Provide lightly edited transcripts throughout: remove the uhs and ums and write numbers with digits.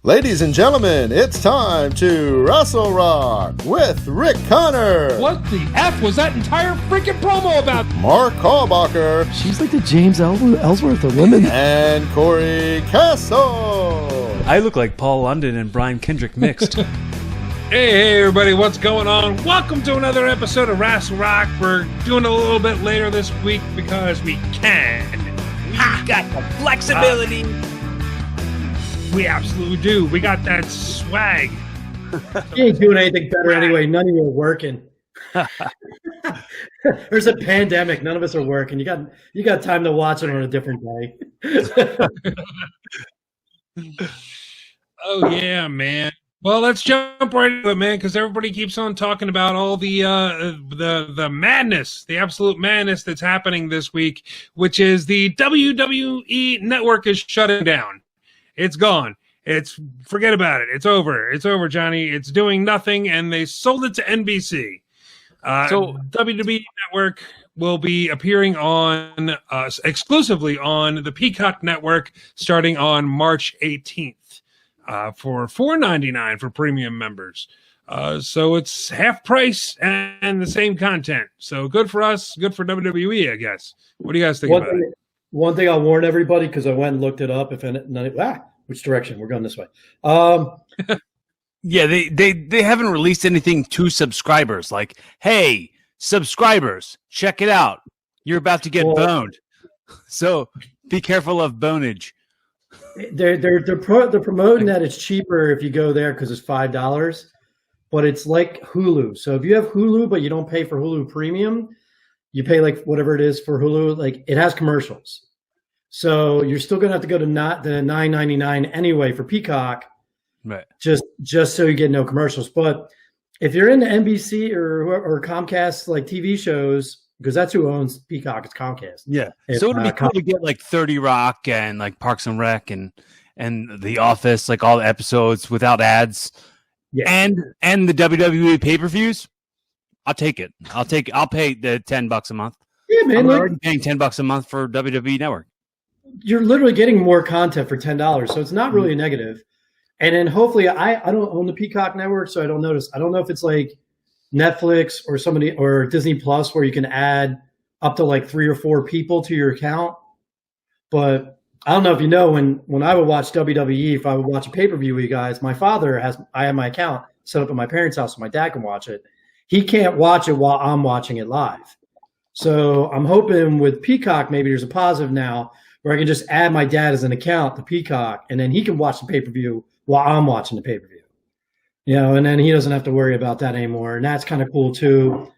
Ladies and gentlemen, it's time to Wrestle Rock with Rick Connor. What the F was that entire freaking promo about? Mark Hallbacher. She's like the James Ellsworth of women. And Cory Castle. I look like Paul London and Brian Kendrick mixed. Hey, everybody, what's going on? Welcome to another episode of Wrestle Rock. We're doing it a little bit later this week because we can. We got the flexibility. We absolutely do. We got that swag. You ain't doing anything better anyway. None of you are working. There's a pandemic. None of us are working. You got time to watch it on a different day. Oh yeah, man. Well, let's jump right into it, man, because everybody keeps on talking about all the madness, the absolute madness that's happening this week, which is the WWE Network is shutting down. It's gone. Forget about it. It's over. It's over, Johnny. It's doing nothing, and they sold it to NBC. So WWE Network will be appearing on exclusively on the Peacock Network starting on March 18th for $4.99 for premium members. So it's half price and the same content. So good for us. Good for WWE, I guess. What do you guys think about it? One thing I'll warn everybody, because I went and looked it up. Which direction? We're going this way. Yeah, they haven't released anything to subscribers. Like, hey, subscribers, check it out. You're about to get boned. So be careful of bonage. They're promoting that it's cheaper if you go there because it's $5, but it's like Hulu. So if you have Hulu but you don't pay for Hulu Premium, you pay like whatever it is for Hulu. Like it has commercials, so you're still gonna have to go to not the $9.99 anyway for Peacock, right? Just so you get no commercials. But if you're into NBC or Comcast like TV shows, because that's who owns Peacock, it's Comcast. Yeah, so it'd be cool to get like 30 Rock and like Parks and Rec and The Office, like all the episodes without ads, and the WWE pay-per-views. I'll take it. I'll pay the $10 a month. Yeah, man. I'm already paying $10 a month for WWE Network. You're literally getting more content for $10, so it's not really a negative. And then hopefully, I don't own the Peacock Network, so I don't notice. I don't know if it's like Netflix or somebody or Disney Plus where you can add up to like 3 or 4 people to your account. But I don't know if you know when I would watch WWE, if I would watch a pay-per-view with you guys, I have my account set up at my parents' house so my dad can watch it. He can't watch it while I'm watching it live. So I'm hoping with Peacock, maybe there's a positive now where I can just add my dad as an account to Peacock, and then he can watch the pay-per-view while I'm watching the pay-per-view. You know, and then he doesn't have to worry about that anymore. And that's kind of cool too.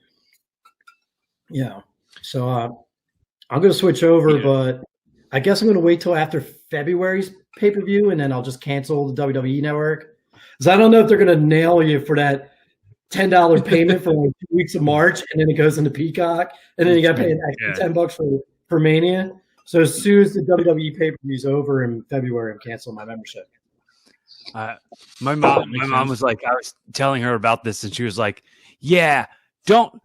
You know, so I'm going to switch over, but I guess I'm going to wait till after February's pay-per-view, and then I'll just cancel the WWE Network. Because I don't know if they're going to nail you for that $10 payment for like 2 weeks of March, and then it goes into Peacock, and then you got to pay an extra $10 for Mania. So as soon as the WWE pay-per-view is over in February, I'm canceling my membership. My mom was like, I was telling her about this, and she was like, "Yeah, don't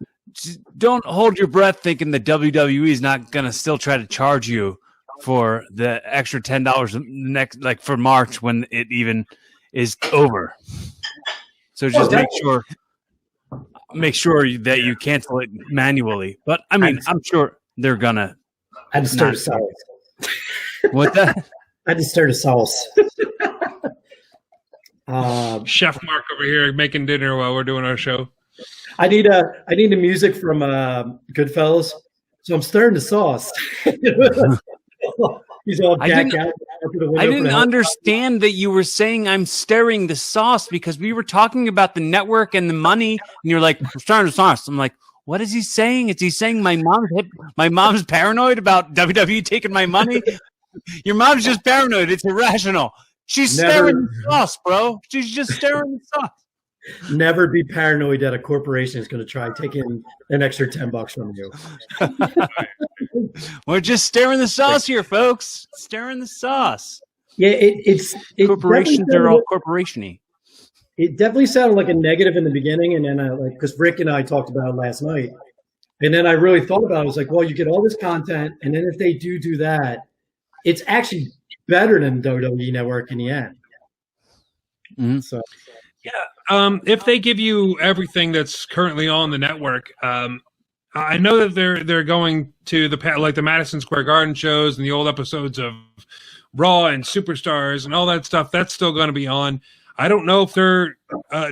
hold your breath thinking that WWE is not gonna still try to charge you for the extra $10 next, like for March when it even is over. So just make sure that you cancel it manually. But I mean, I'm sure they're gonna." I just stirred a sauce. What that? I just stirred a sauce. Chef Mark over here making dinner while we're doing our show. I need the music from Goodfellas, so I'm stirring the sauce. He's all jacked out. I didn't understand that you were saying I'm stirring the sauce because we were talking about the network and the money, and you're like, I'm stirring the sauce. I'm like, what is he saying? Is he saying my mom's paranoid about WWE taking my money? Your mom's just paranoid. It's irrational. She's stirring the sauce, bro. She's just stirring the sauce. Never be paranoid that a corporation is going to try taking an extra $10 from you. We're just stirring the sauce here, folks. Stirring the sauce. Yeah, it's corporations are all corporation-y. It definitely sounded like a negative in the beginning, and then because Rick and I talked about it last night, and then I really thought about it. I was like, well, you get all this content, and then if they do that, it's actually better than WWE Network in the end. Mm-hmm. So if they give you everything that's currently on the network, I know that they're going to the Madison Square Garden shows and the old episodes of Raw and Superstars and all that stuff. That's still going to be on. I don't know if they're.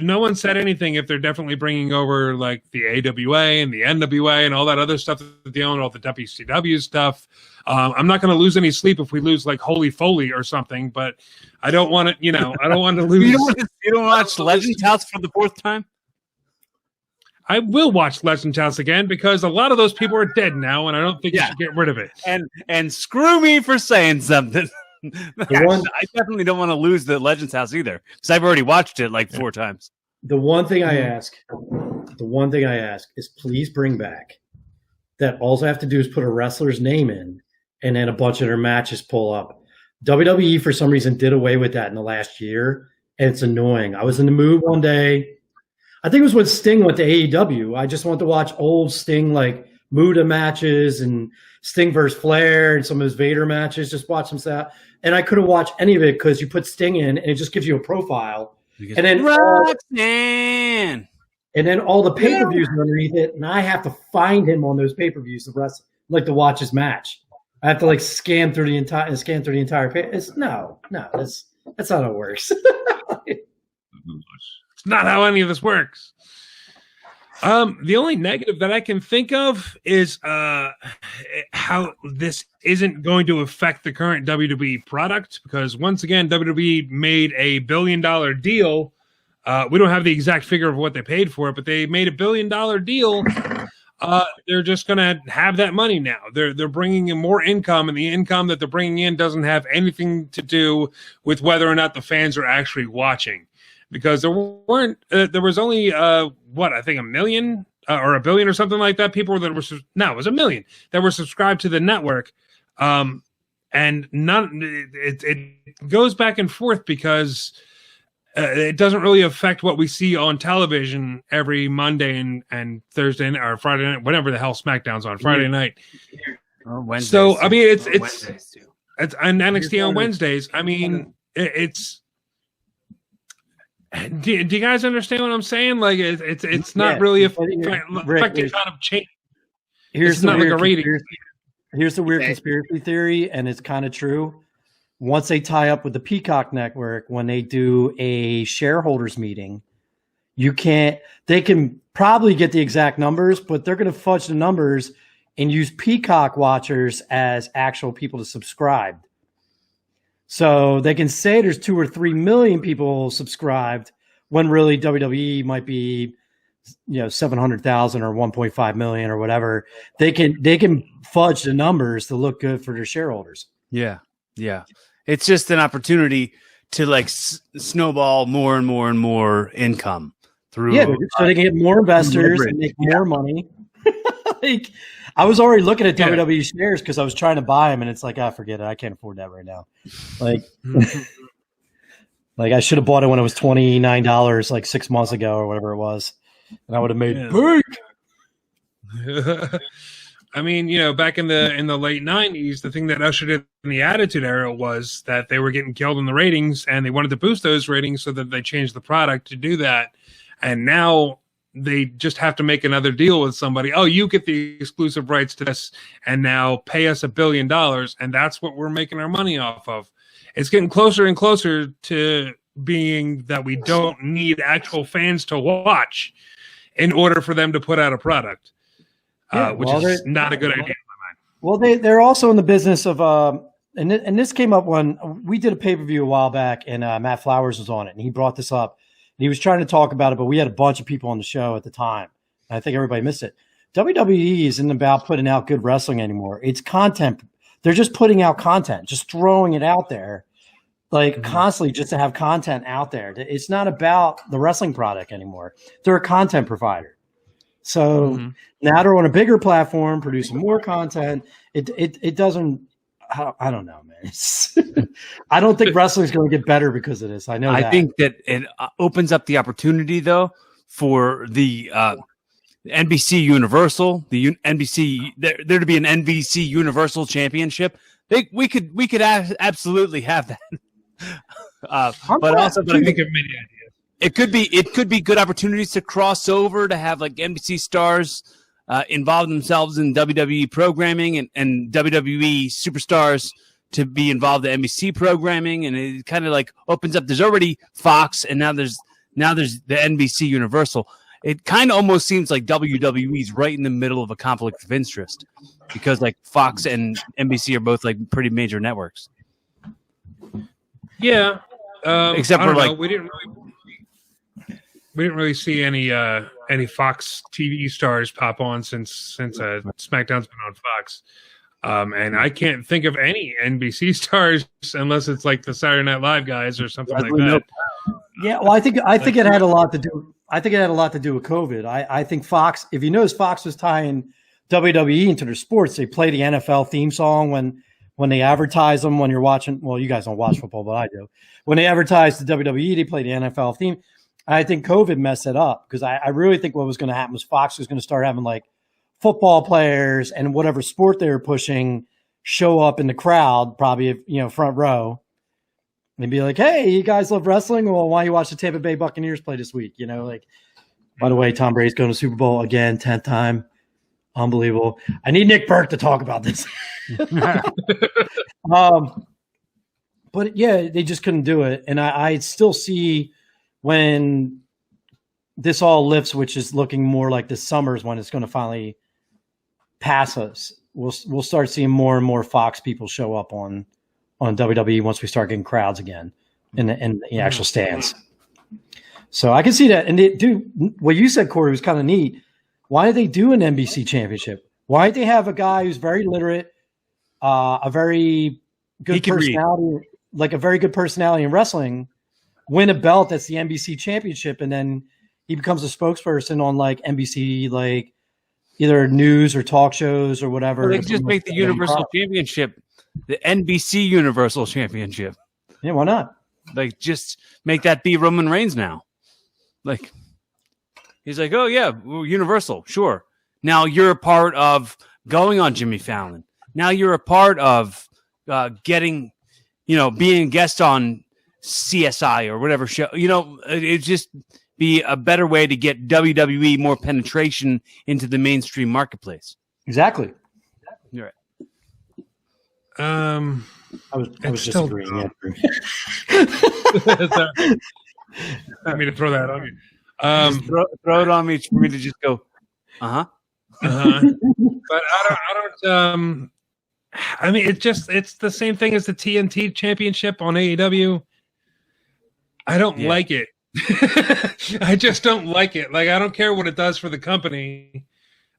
No one said anything if they're definitely bringing over like the AWA and the NWA and all that other stuff that they own, all the WCW stuff. I'm not going to lose any sleep if we lose like Holy Foley or something, but I don't want to. I don't want to lose. You don't watch Legends House for the 4th time? I will watch Legends House again because a lot of those people are dead now, and I don't think you should get rid of it. And screw me for saying something. I definitely don't want to lose the Legends House either because I've already watched it like 4 times. the one thing I ask is please bring back that all I have to do is put a wrestler's name in and then a bunch of their matches pull up. WWE for some reason did away with that in the last year, and it's annoying. I was in the mood one day. I think it was when Sting went to AEW. I just wanted to watch old Sting like Muda matches and Sting versus Flair and some of his Vader matches. Just watch some stuff. And I couldn't watch any of it because you put Sting in and it just gives you a profile. And then Roxanne. And then all the pay-per-views are underneath it, and I have to find him on those pay-per-views to watch his match. I have to like scan through the entire page. That's not how it works. It's not how any of this works. The only negative that I can think of is how this isn't going to affect the current WWE product, because once again, WWE made a $1 billion deal. We don't have the exact figure of what they paid for it, but they made a $1 billion deal. They're just going to have that money now. They're bringing in more income, and the income that they're bringing in doesn't have anything to do with whether or not the fans are actually watching. Because there was only I think 1 million or 1 billion or something like that. People that were it was 1 million that were subscribed to the network, and it goes back and forth because it doesn't really affect what we see on television every Monday and Thursday or Friday night, whatever the hell SmackDown's on Friday night. Or Wednesdays. So I mean, it's and NXT on Wednesdays. I mean, it's. Do you guys understand what I'm saying? Like it's not really affecting kind of change. Here's the weird conspiracy theory, and it's kind of true. Once they tie up with the Peacock Network, when they do a shareholders meeting, they can probably get the exact numbers, but they're going to fudge the numbers and use Peacock watchers as actual people to subscribe. So they can say there's 2 or 3 million people subscribed when really WWE might be, 700,000 or 1.5 million or whatever. They can fudge the numbers to look good for their shareholders. Yeah. Yeah. It's just an opportunity to like snowball more and more and more income through. Yeah. So they can get more investors and make more money. I was already looking at WWE shares because I was trying to buy them, and it's like, forget it. I can't afford that right now. Like, like I should have bought it when it was $29 like 6 months ago or whatever it was, and I would have made big. I mean, back in the late 90s, the thing that ushered in the Attitude Era was that they were getting killed in the ratings, and they wanted to boost those ratings, so that they changed the product to do that. And now they just have to make another deal with somebody. Oh, you get the exclusive rights to this, and now pay us $1 billion, and that's what we're making our money off of. It's getting closer and closer to being that we don't need actual fans to watch in order for them to put out a product, which is not a good idea in my mind. Well, they're also in the business of and this came up when we did a pay-per-view a while back, and Matt Flowers was on it, and he brought this up. He was trying to talk about it, but we had a bunch of people on the show at the time. I think everybody missed it. WWE isn't about putting out good wrestling anymore. It's content. They're just putting out content, just throwing it out there, like constantly just to have content out there. It's not about the wrestling product anymore. They're a content provider. So now they're on a bigger platform, producing more content. It doesn't – I don't know, man. I don't think wrestling is going to get better because of this. I know that. I think that it opens up the opportunity, though, for the NBC Universal, there to be an NBC Universal Championship. We could absolutely have that. But also, but I think of many ideas. it could be good opportunities to cross over, to have like NBC stars involve themselves in WWE programming and WWE superstars to be involved in NBC programming, and it kind of like opens up. There's already Fox, and now there's the NBC Universal. It kind of almost seems like WWE's right in the middle of a conflict of interest, because like Fox and NBC are both like pretty major networks. Yeah, except for like we didn't really see any Fox TV stars pop on since SmackDown's been on Fox. And I can't think of any NBC stars unless it's like the Saturday Night Live guys or something like that. Yeah, well, I think it had a lot to do. I think it had a lot to do with COVID. I think Fox, if you notice, Fox was tying WWE into their sports. They play the NFL theme song when they advertise them. When you're watching, well, you guys don't watch football, but I do. When they advertise the WWE, they play the NFL theme. I think COVID messed it up, because I really think what was going to happen was Fox was going to start having like football players and whatever sport they were pushing show up in the crowd, probably, front row, and be like, "Hey, you guys love wrestling? Well, why don't you watch the Tampa Bay Buccaneers play this week?" Like, by the way, Tom Brady's going to Super Bowl again, 10th time. Unbelievable. I need Nick Burke to talk about this. But yeah, they just couldn't do it. And I still see when this all lifts, which is looking more like this summer is when it's going to finally pass us. We'll start seeing more and more Fox people show up on WWE once we start getting crowds again in the actual stands. So I can see that. And what you said, Corey, was kind of neat. Why did they do an NBC championship? Why did they have a guy who's very literate, a very good personality, like a very good personality in wrestling, win a belt that's the NBC championship, and then he becomes a spokesperson on like NBC, like either news or talk shows or whatever. Well, they just make the Universal Championship the NBC Universal Championship. Yeah, why not? Like, just make that be Roman Reigns now. Like, he's like, "Oh yeah, Universal, sure. Now you're a part of going on Jimmy Fallon. Now you're a part of getting, being a guest on CSI or whatever show. It just be a better way to get WWE more penetration into the mainstream marketplace." Exactly. You're right. I was just agreeing. I mean to throw that on you. Just throw it on me for me to just go, uh-huh. But I don't. I mean, it's the same thing as the TNT Championship on AEW. I don't like it. I just don't like it. Like, I don't care what it does for the company.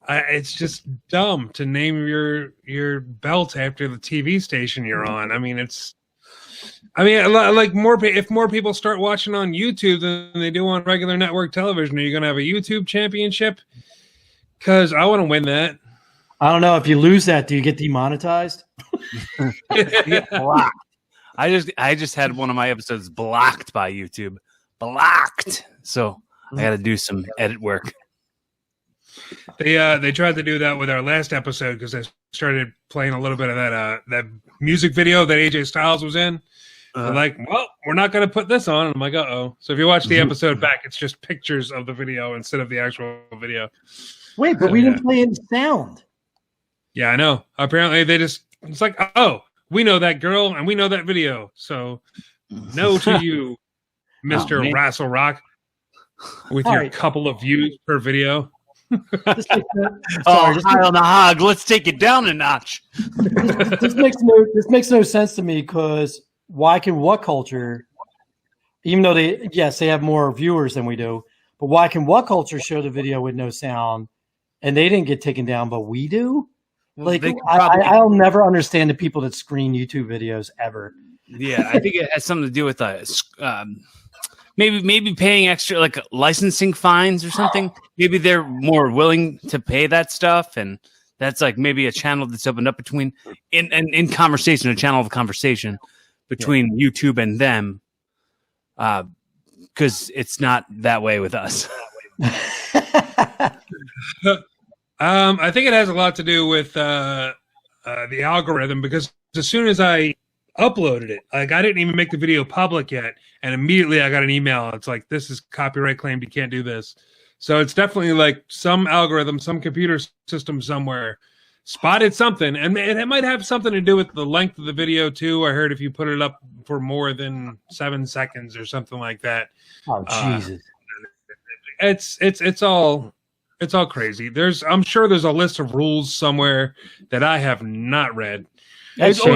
It's just dumb to name your belt after the TV station you're on. I mean, if more people start watching on YouTube than they do on regular network television, are you going to have a YouTube championship? Because I want to win that. I don't know. If you lose that, do you get demonetized? Blocked. I just had one of my episodes blocked by YouTube. Blocked. So I got to do some edit work. They tried to do that with our last episode because I started playing a little bit of that music video that AJ Styles was in. They're like, "Well, we're not going to put this on." And I'm like, "Uh-oh." So if you watch the episode back, it's just pictures of the video instead of the actual video. Wait, but we didn't play any sound. Yeah, I know. Apparently it's like, "Oh, we know that girl and we know that video." So no to you, Mr. Rassle Rock, with your couple of views per video. High on the hog. Let's take it down a notch. This makes no sense to me, because why can What Culture, even though they have more viewers than we do, but why can What Culture show the video with no sound and they didn't get taken down, but we do? Well, like, I'll never understand the people that screen YouTube videos ever. Yeah, I think it has something to do with maybe paying extra, like licensing fines or something. Maybe they're more willing to pay that stuff, and that's like maybe a channel that's opened up between in conversation, a channel of conversation between YouTube and them, because it's not that way with us. I think it has a lot to do with the algorithm, because as soon as I uploaded it. Like, I didn't even make the video public yet, and immediately I got an email. It's like, this is copyright claimed. You can't do this. So it's definitely like some algorithm, some computer system somewhere spotted something, and it might have something to do with the length of the video too. I heard if you put it up for more than 7 seconds or something like that. Oh Jesus! It's all crazy. I'm sure there's a list of rules somewhere that I have not read. It's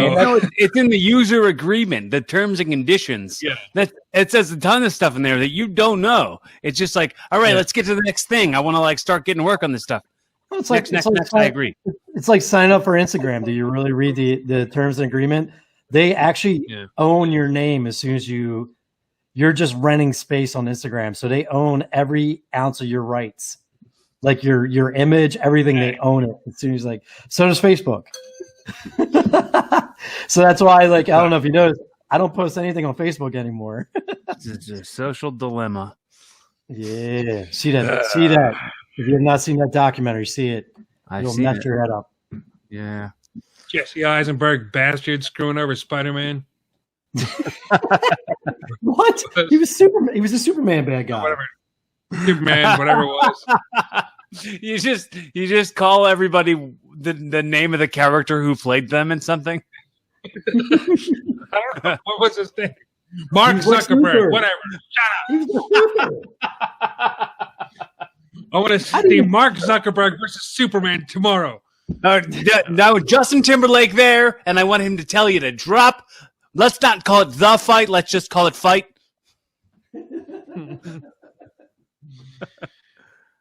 in the user agreement, the terms and conditions. Yeah, it says a ton of stuff in there that you don't know. It's just like, all right, let's get to the next thing. I want to like start getting work on this stuff. Well, it's like, next, I agree. It's like signing up for Instagram. Do you really read the terms and agreement? They actually own your name as soon as you're just renting space on Instagram. So they own every ounce of your rights, like your image, everything. They own it as soon as so does Facebook. So that's why, I don't know if you noticed, I don't post anything on Facebook anymore. It's a social dilemma. Yeah, see that. If you have not seen that documentary, see it. You'll mess your head up. Yeah. Jesse Eisenberg, bastard, screwing over Spider-Man. What? He was Superman. He was a Superman bad guy. Whatever. Superman, whatever it was. You just call everybody the name of the character who played them in something. I don't know. What was his name? Mark Zuckerberg. Whatever. Shut up. I want to see Mark Zuckerberg versus Superman tomorrow. Now Justin Timberlake there, and I want him to tell you to drop. Let's not call it the fight. Let's just call it fight.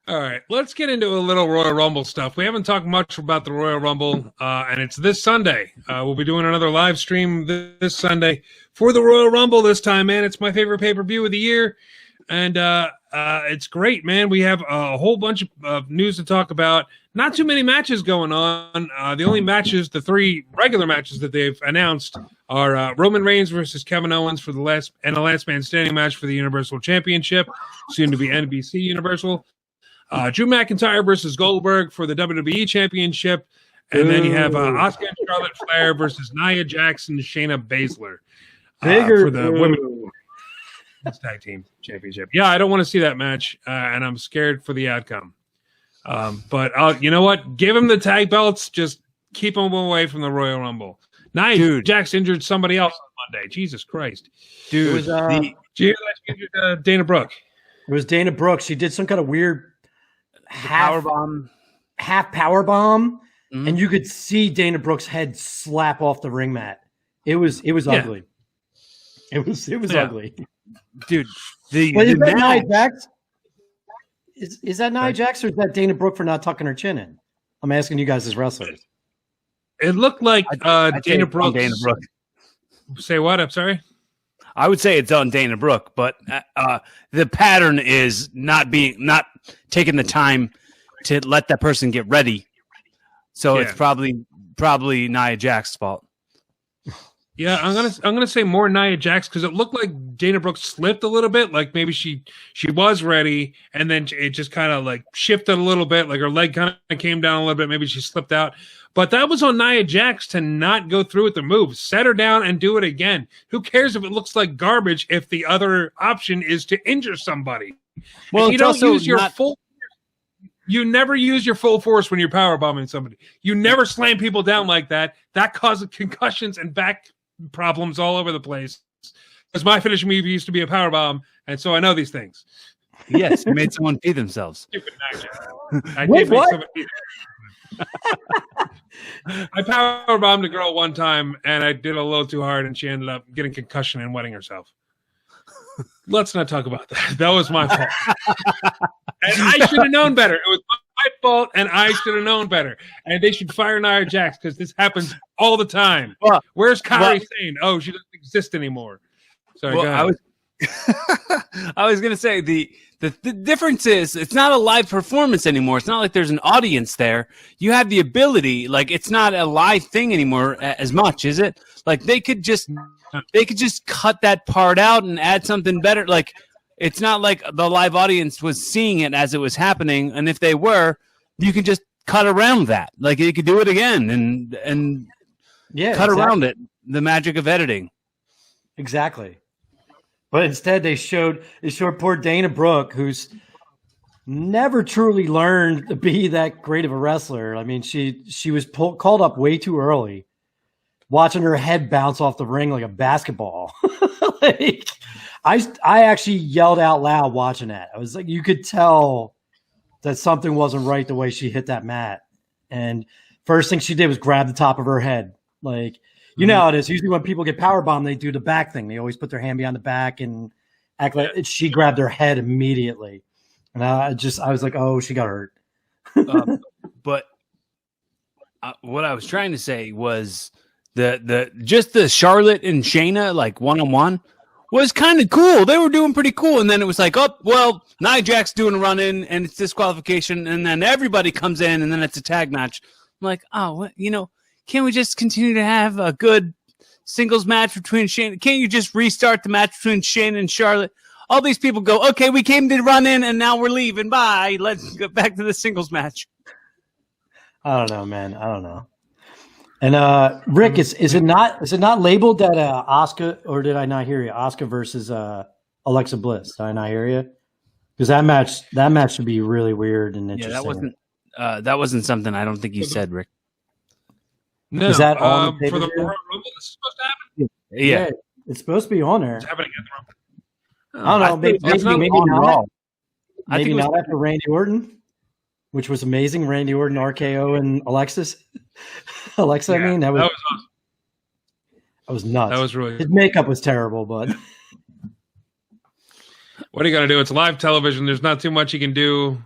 All right, let's get into a little Royal Rumble stuff. We haven't talked much about the Royal Rumble, and it's this Sunday. We'll be doing another live stream this Sunday for the Royal Rumble this time, man. It's my favorite pay-per-view of the year, and it's great, man. We have a whole bunch of news to talk about. Not too many matches going on. The only matches, the 3 regular matches that they've announced are Roman Reigns versus Kevin Owens for the last man standing match for the Universal Championship, soon to be NBC Universal. Drew McIntyre versus Goldberg for the WWE Championship. And then you have Asuka and Charlotte Flair versus Nia Jax and Shayna Baszler for the Women's Tag Team Championship. Yeah, I don't want to see that match, and I'm scared for the outcome. But you know what? Give him the tag belts. Just keep them away from the Royal Rumble. Nia Jax injured somebody else on Monday. Jesus Christ. Dude. It was Dana Brooke. It was Dana Brooke. She did some kind of weird half power bomb, and you could see Dana Brooke's head slap off the ring mat. It was ugly. It was ugly, dude. Is that Nia Jax? Is that Nia Jax, or is that Dana Brooke for not tucking her chin in? I'm asking you guys as wrestlers. It looked like Dana Brooke. Say what? I'm sorry. I would say it's on Dana Brooke, but the pattern is not taking the time to let that person get ready. So it's probably Nia Jax's fault. Yeah, I'm gonna say more Nia Jax because it looked like Dana Brooke slipped a little bit. Like maybe she was ready, and then it just kind of like shifted a little bit. Like her leg kind of came down a little bit. Maybe she slipped out. But that was on Nia Jax to not go through with the move. Set her down and do it again. Who cares if it looks like garbage if the other option is to injure somebody? Well, and you don't use your full. You never use your full force when you're powerbombing somebody. You never slam people down like that. That causes concussions and back problems all over the place. Because my finishing move used to be a powerbomb, and so I know these things. Yes, you made someone pee themselves. Stupid I did make someone pee. I powerbombed a girl one time, and I did a little too hard, and she ended up getting concussion and wetting herself. Let's not talk about that. That was my fault. And I should have known better. It was my fault, and I should have known better. And they should fire Nia Jax because this happens all the time. Where's Cory saying, "Oh, she doesn't exist anymore"? Sorry, go ahead. I was going to say the difference is it's not a live performance anymore. It's not like there's an audience there. You have the ability, like it's not a live thing anymore as much, is it? Like they could just cut that part out and add something better. Like it's not like the live audience was seeing it as it was happening, and if they were, you can just cut around that. Like you could do it again and cut around it. the magic of editing. Exactly. But instead, they showed poor Dana Brooke, who's never truly learned to be that great of a wrestler. I mean, she was called up way too early, watching her head bounce off the ring like a basketball. Like, I actually yelled out loud watching that. I was like, you could tell that something wasn't right the way she hit that mat. And first thing she did was grab the top of her head. Like, you know how it is. Usually when people get powerbombed, they do the back thing. They always put their hand behind the back and act like she grabbed her head immediately. And I was like, oh, she got hurt. But what I was trying to say was the Charlotte and Shayna like one-on-one was kind of cool. They were doing pretty cool. And then it was like, oh, well, Nia Jax doing a run-in and it's disqualification. And then everybody comes in and then it's a tag match. I'm like, oh, what, can't we just continue to have a good singles match between Shayna? Can't you just restart the match between Shayna and Charlotte? All these people go, okay, we came to run in and now we're leaving. Bye. Let's go back to the singles match. I don't know, man. I don't know. And Rick, is it not labeled that Asuka, or did I not hear you? Asuka versus Alexa Bliss. Did I not hear you? Because that match should be really weird and interesting. Yeah, that wasn't something I don't think you said, Rick. No, is that on the for the Royal Rumble? This is supposed to happen. Yeah, it's supposed to be on there. It's happening at the Rumble. I don't know. Maybe not. Raw. Maybe not after Randy Orton, which was amazing. Randy Orton, RKO, and Alexa. Yeah, I mean, that was awesome. That was nuts. That was really. His makeup was terrible, but what are you gonna do? It's live television. There's not too much you can do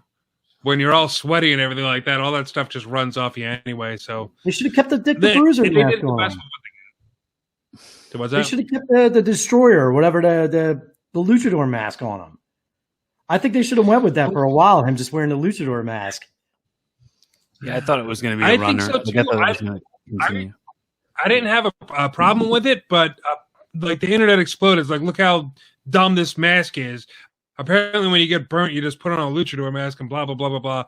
when you're all sweaty and everything like that. All that stuff just runs off you anyway. So they should have kept the Dick the Bruiser mask on. What's that? They should have kept the Destroyer or whatever the Luchador mask on him. I think they should have went with that for a while. Him just wearing the Luchador mask. Yeah, I thought it was going to be a runner. Think so too. I didn't have a problem with it, but like the internet exploded. It's like, look how dumb this mask is. Apparently, when you get burnt, you just put on a luchador mask and blah, blah, blah, blah, blah.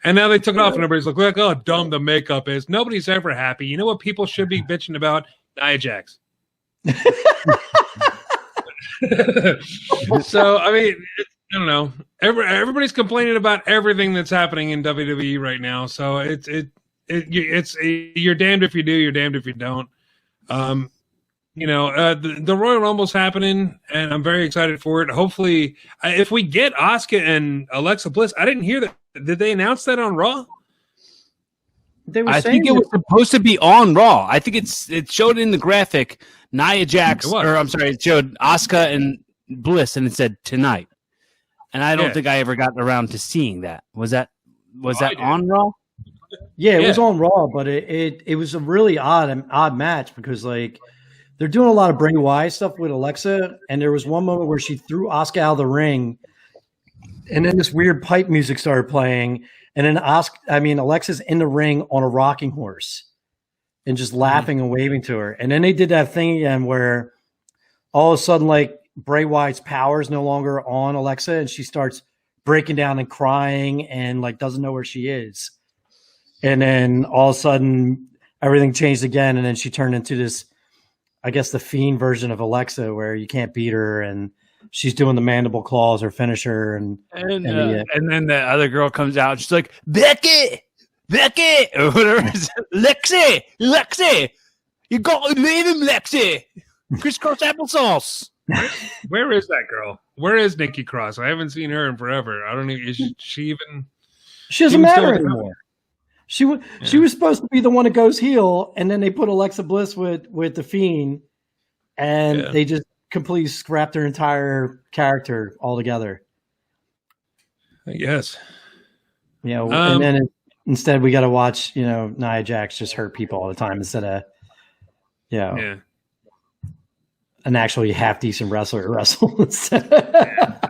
And now they took it off, and everybody's like, look how dumb the makeup is. Nobody's ever happy. You know what people should be bitching about? Nia Jax. So, I mean, I don't know. Everybody's complaining about everything that's happening in WWE right now. So it's you're damned if you do, you're damned if you don't. The Royal Rumble's happening, and I'm very excited for it. Hopefully, if we get Asuka and Alexa Bliss, I didn't hear that. Did they announce that on Raw? I think it was supposed to be on Raw. I think it showed in the graphic Nia Jax, it showed Asuka and Bliss, and it said tonight. And I don't think I ever got around to seeing that. Was that on Raw? Yeah, it was on Raw, but it was a really odd match because like they're doing a lot of Bray Wyatt stuff with Alexa, and there was one moment where she threw Asuka out of the ring, and then this weird pipe music started playing, and then Alexa's in the ring on a rocking horse and just laughing and waving to her. And then they did that thing again where all of a sudden like Bray Wyatt's power is no longer on Alexa, and she starts breaking down and crying and like doesn't know where she is. And then all of a sudden everything changed again, and then she turned into this, I guess, the Fiend version of Alexa where you can't beat her, and she's doing the mandible claws or finisher, and then the other girl comes out and she's like, Becky, or whatever. Lexi, you got to leave him, Lexi. Crisscross applesauce. Where is that girl? Where is Nikki Cross? I haven't seen her in forever. I don't even. Is she even? She doesn't matter anymore. She was supposed to be the one that goes heel, and then they put Alexa Bliss with the Fiend, and they just completely scrapped her entire character altogether. Yes. And then instead we got to watch Nia Jax just hurt people all the time instead of an actually half decent wrestler wrestle instead of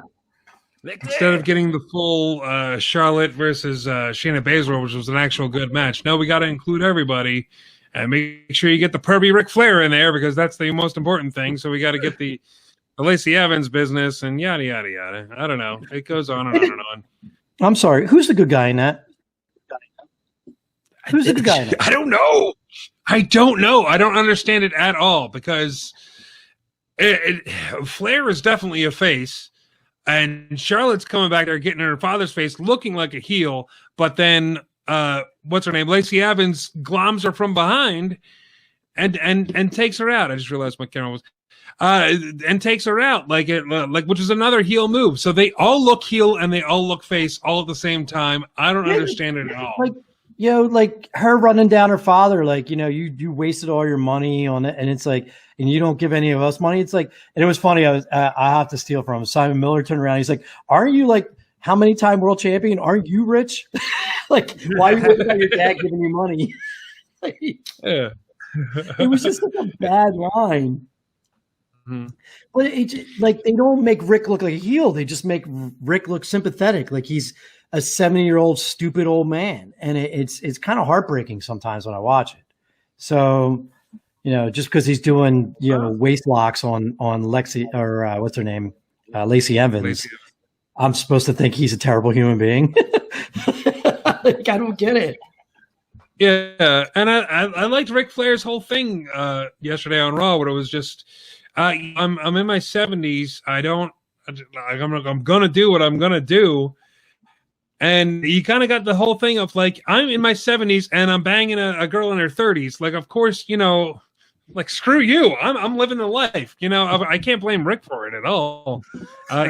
getting the full Charlotte versus Shayna Baszler, which was an actual good match. No, we got to include everybody and make sure you get the pervy Ric Flair in there because that's the most important thing. So we got to get the Lacey Evans business and yada, yada, yada. I don't know. It goes on and on and on. I'm sorry. Who's the good guy in that? Who's the good guy in that? I don't know. I don't know. I don't understand it at all because Flair is definitely a face, and Charlotte's coming back there getting in her father's face, looking like a heel. But then, what's her name? Lacey Evans gloms her from behind and takes her out. I just realized my camera was. And takes her out like which is another heel move. So they all look heel and they all look face all at the same time. I don't understand it at all. Like, like her running down her father, like, you wasted all your money on it, and it's like, and you don't give any of us money. It's like, and it was funny. I have to steal from him. Simon Miller turned around. He's like, "Aren't you like how many time world champion? Aren't you rich? Like, why are you looking at your dad giving you money?" Yeah. It was just like a bad line. But like they don't make Rick look like a heel. They just make Rick look sympathetic, like he's a 70-year-old stupid old man, and it's kind of heartbreaking sometimes when I watch it. So, just because he's doing waist locks on Lexi or what's her name, Lacey Evans, I'm supposed to think he's a terrible human being. Like, I don't get it. Yeah, and I liked Ric Flair's whole thing yesterday on Raw, where it was just. I'm in my 70s. I'm gonna do what I'm gonna do, and you kind of got the whole thing of like I'm in my 70s and I'm banging a girl in her 30s. Like, of course, like screw you. I'm living the life. I can't blame Rick for it at all.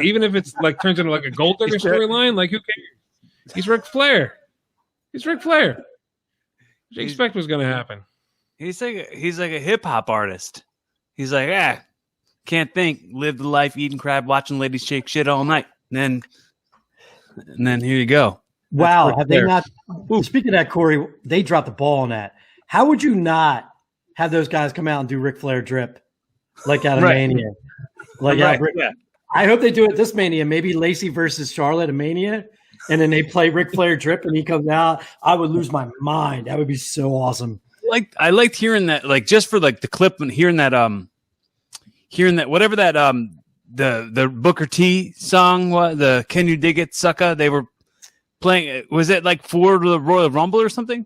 Even if it's like turns into like a Gold Digger storyline, like who cares? He's Ric Flair. He's Ric Flair. What did you expect was gonna happen? He's like a hip hop artist. He's like, can't think, live the life, eating crab, watching ladies shake shit all night. And then here you go. Wow. Have they not? Speaking of that, Cory, they dropped the ball on that. How would you not have those guys come out and do Ric Flair drip like out of Mania? Like, I hope they do it this Mania. Maybe Lacey versus Charlotte at Mania, and then they play Ric Flair drip and he comes out. I would lose my mind. That would be so awesome. Like, I liked hearing that, like, just for like the clip and hearing that whatever that the Booker T song was, the Can You Dig It Sucka, they were playing. Was it like for the Royal Rumble or something?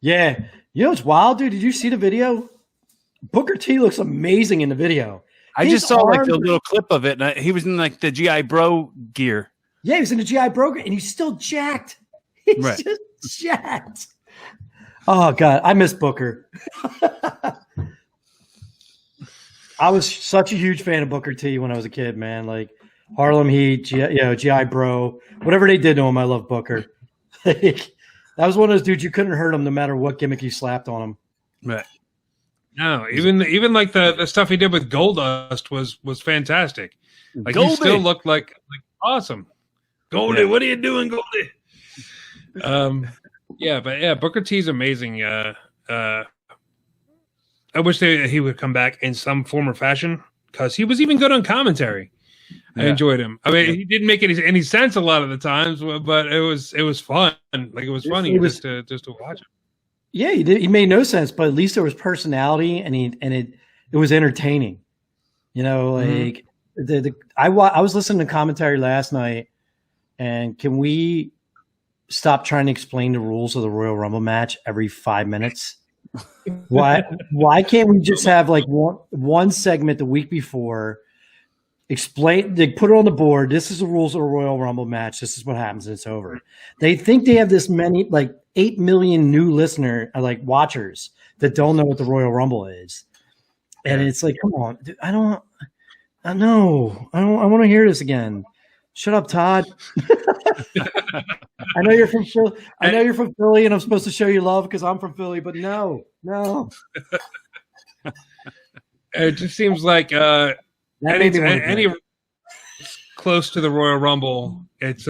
Yeah. It's wild, dude. Did you see the video? Booker T looks amazing in the video. I just saw like the little clip of it, and he was in like the GI Bro gear. Yeah, he was in the GI Bro gear, and he's still jacked. He's just jacked. Oh God, I miss Booker. I was such a huge fan of Booker T when I was a kid, man. Like Harlem Heat, GI Bro, whatever they did to him, I love Booker. That was one of those dudes you couldn't hurt him no matter what gimmick you slapped on him. Right. No, even like the stuff he did with Goldust was fantastic. Like Goldie. He still looked like awesome. Goldie, what are you doing, Goldie? Booker T's amazing. I wish he would come back in some form or fashion because he was even good on commentary. I enjoyed him. I mean, he didn't make any sense a lot of the times, but it was fun. Like it was funny just to watch him. Yeah, he did. He made no sense, but at least there was personality, and it was entertaining. Like I was listening to commentary last night, and can we stop trying to explain the rules of the Royal Rumble match every 5 minutes? Why can't we just have like one segment the week before? Explain. They put it on the board. This is the rules of a Royal Rumble match. This is what happens, and it's over. They think they have this many, like 8 million new watchers that don't know what the Royal Rumble is, and it's like, come on, dude, I want to hear this again. Shut up, Todd. I know you're from Philly. And I'm supposed to show you love because I'm from Philly, but no. It just seems like any close to the Royal Rumble, it's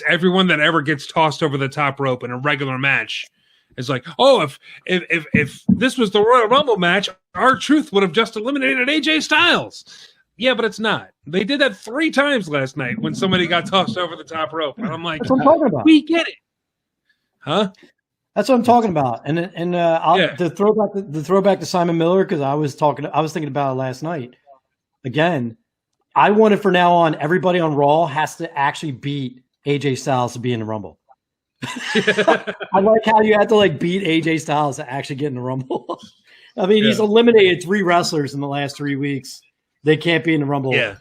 everyone that ever gets tossed over the top rope in a regular match. It's like, oh, if this was the Royal Rumble match, R-Truth would have just eliminated AJ Styles. Yeah, but it's not. They did that 3 times last night when somebody got tossed over the top rope, and I'm like, that's what I'm talking about. We get it, huh? That's what I'm talking about. The throwback to Simon Miller, because I was thinking about it last night. Again, I wanted for now on everybody on Raw has to actually beat AJ Styles to be in the Rumble. I like how you have to like beat AJ Styles to actually get in the Rumble. I mean, he's eliminated 3 wrestlers in the last 3 weeks. They can't be in the Rumble. Yeah.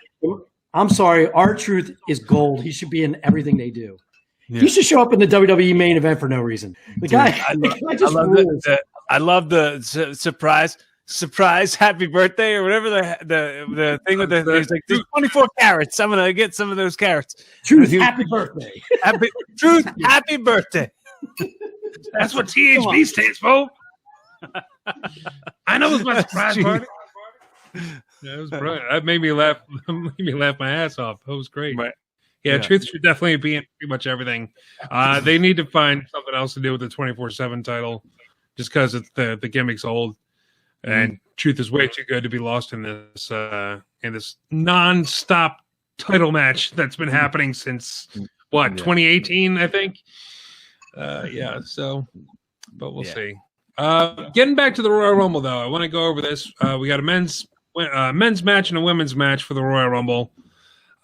I'm sorry. R-Truth is gold. He should be in everything they do. Yeah. He should show up in the WWE main event for no reason. The guy, I love the surprise happy birthday or whatever the thing with there's like there's 24 carrots. I'm gonna get some of those carrots. Truth, happy birthday. Happy birthday. That's what THB stands for. I know it was my surprise party. Yeah, it was brilliant. That made me laugh. My ass off. That was great. Right. Yeah, Truth should definitely be in pretty much everything. They need to find something else to do with the 24/7 title, just because it's the gimmick's old, and Truth is way too good to be lost in this non-stop title match that's been happening since 2018, I think. So, but we'll see. Getting back to the Royal Rumble, though, I want to go over this. We got a men's match and a women's match for the Royal Rumble.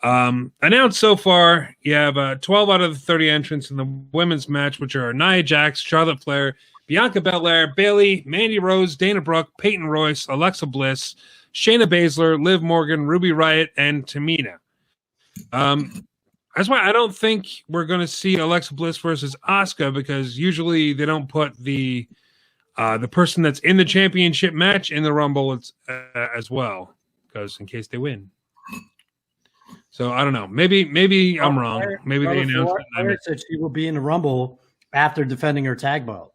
Announced so far, you have 12 out of the 30 entrants in the women's match, which are Nia Jax, Charlotte Flair, Bianca Belair, Bayley, Mandy Rose, Dana Brooke, Peyton Royce, Alexa Bliss, Shayna Baszler, Liv Morgan, Ruby Riott, and Tamina. That's why I don't think we're going to see Alexa Bliss versus Asuka, because usually they don't put the person that's in the championship match in the Rumble as well, because in case they win. So I don't know. Maybe I'm wrong. Maybe they announced it. Said she will be in the Rumble after defending her tag belt.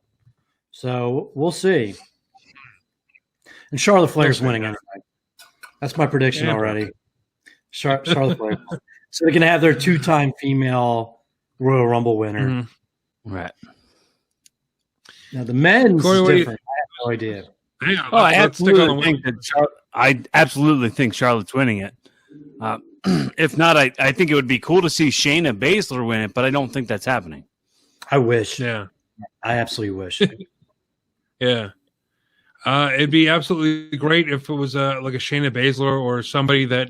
So we'll see. And Charlotte Flair's winning anyway. That's my prediction already. Charlotte Flair. So they can have their 2-time female Royal Rumble winner. Mm-hmm. Right. Now the men's Cory, different. I have no idea. I absolutely think Charlotte's winning it. If not, I think it would be cool to see Shayna Baszler win it, but I don't think that's happening. I wish. Yeah. I absolutely wish. Yeah. It'd be absolutely great if it was like a Shayna Baszler or somebody that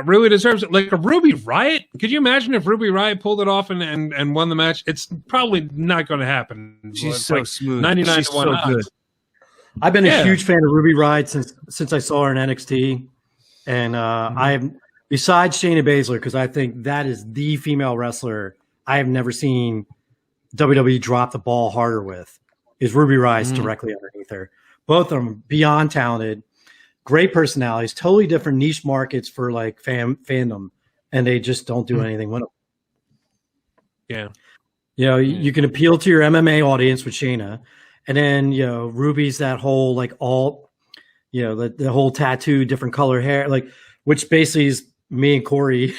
really deserves it. Like a Ruby Riott. Could you imagine if Ruby Riott pulled it off and won the match? It's probably not going to happen. She's so smooth. 99 She's to 1 so good. I've been a huge fan of Ruby Riott since I saw her in NXT. And I am, besides Shayna Baszler, because I think that is the female wrestler I have never seen WWE drop the ball harder with, is Ruby Riott directly underneath her. Both of them beyond talented, great personalities, totally different niche markets for like fandom, and they just don't do anything with them. Yeah. You know, you can appeal to your MMA audience with Shayna, and then, you know, Ruby's that whole like you know, the whole tattoo, different color hair, like, which basically is me and Cory,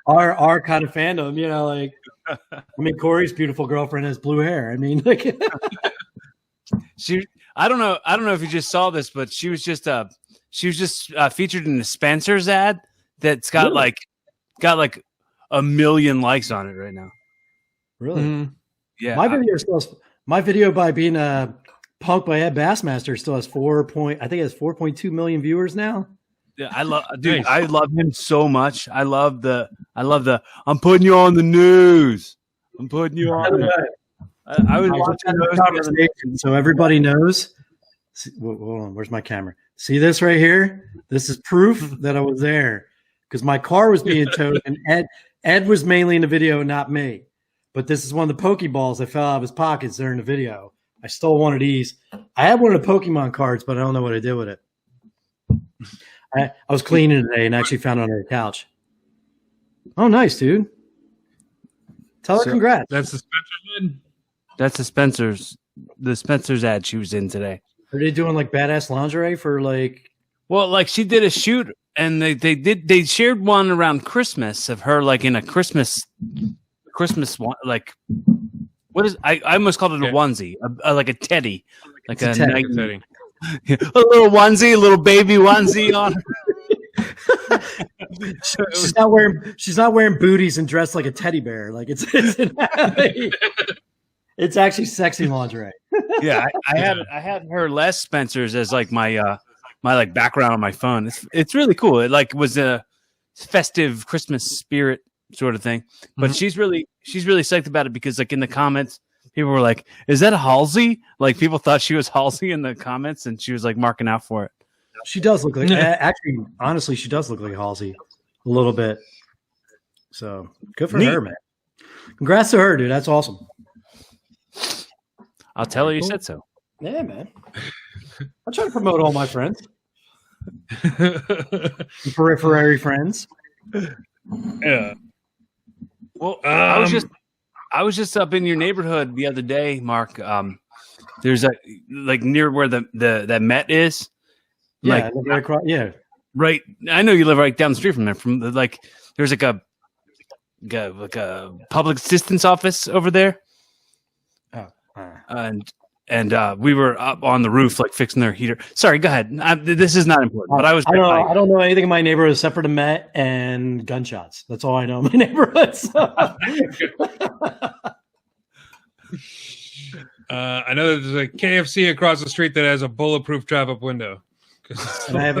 our kind of fandom, you know, like, I mean, Cory's beautiful girlfriend has blue hair. I mean, like, I don't know if you just saw this, but she was just featured in the Spencer's ad that's got like a million likes on it right now. Really? Mm-hmm. Yeah. My video by being Punked by Ed Bassmaster still has 4.2 million viewers now. Yeah, I love him so much. I love the I'm putting you on the news. I'm putting you on. I was watching those conversations, so everybody knows. Hold on, where's my camera? See this right here? This is proof that I was there, because my car was being towed, and Ed was mainly in the video, not me. But this is one of the Pokeballs that fell out of his pockets during the video. I stole one of these. I had one of the Pokemon cards, but I don't know what I did with it. I was cleaning today and actually found it on her couch. Oh, nice, dude. Tell her congrats. That's the Spencer's ad? That's the Spencer's ad she was in today. Are they doing like badass lingerie for like? Well, like she did a shoot, and they shared one around Christmas of her like in a Christmas one, like. What is? I almost called it a onesie, like a teddy, like a teddy. A little onesie, a little baby onesie on. She's not wearing booties and dressed like a teddy bear. Like it's actually sexy lingerie. Yeah, I had her Les Spencer's as like my like background on my phone. It's really cool. It like was a festive Christmas spirit sort of thing. But she's really psyched about it because like in the comments, people were like, "Is that Halsey?" Like people thought she was Halsey in the comments, and she was like marking out for it. She does look like actually, honestly, she does look like Halsey a little bit. So good for her, man. Congrats to her, dude. That's awesome. I'll tell her you said so. Yeah, man. I try to promote all my friends. Periphery friends. Yeah. Well, I was just up in your neighborhood the other day, Mark. There's a like near where that Met is. Yeah, like, right. I know you live right down the street from there. From like, there's like a public assistance office over there. And we were up on the roof, like fixing their heater. Sorry, go ahead. This is not important, but I don't know anything in my neighborhood except for the Met and gunshots. That's all I know in my neighborhood. So. I know that there's a KFC across the street that has a bulletproof drive-up window. And I have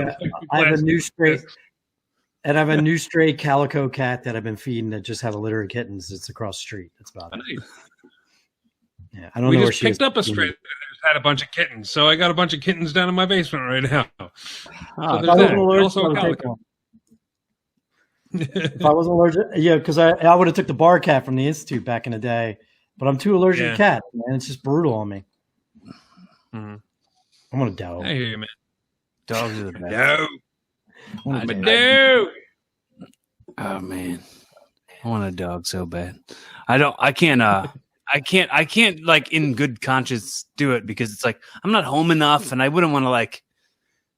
a new stray calico cat that I've been feeding that just had a litter of kittens. It's across the street. That's about it. Nice. Yeah, I don't know where she picked up a stray that had a bunch of kittens, so I got a bunch of kittens down in my basement right now. So if I wasn't allergic, because I would have took the bar cat from the institute back in the day, but I'm too allergic to cats, man. It's just brutal on me. Mm-hmm. I want a dog. I hear you, man. Dogs are the best. No. Oh man, I want a dog so bad. I can't like in good conscience do it because it's like I'm not home enough and I wouldn't want to like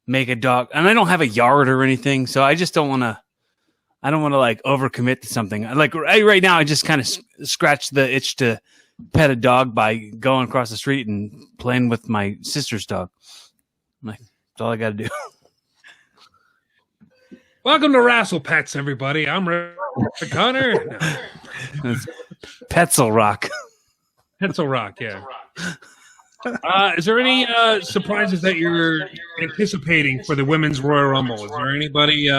make a dog, and I don't have a yard or anything, so I just don't want to. I don't want to like overcommit to something. Like right now, I just kind of scratch the itch to pet a dog by going across the street and playing with my sister's dog. I'm like, that's all I got to do. Welcome to RASSLE Pets, everybody. I'm Rick Connor. Petzl Rock. Pencil Rock, yeah. Is there any surprises that you're anticipating for the Women's Royal Rumble? Is there anybody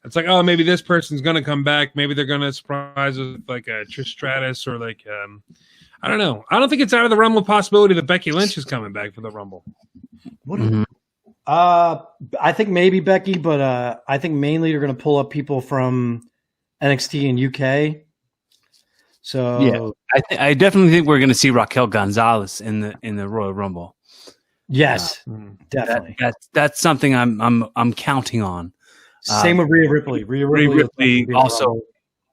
it's like, oh, maybe this person's going to come back. Maybe they're going to surprise us with like a Trish Stratus or like, I don't know. I don't think it's out of the realm of possibility that Becky Lynch is coming back for the Rumble. Mm-hmm. I think maybe Becky, but I think mainly you're going to pull up people from NXT and UK. So yeah, I definitely think we're going to see Raquel Gonzalez in the Royal Rumble. Yes, definitely. That's something I'm counting on. Same with Rhea Ripley. Rhea Ripley also,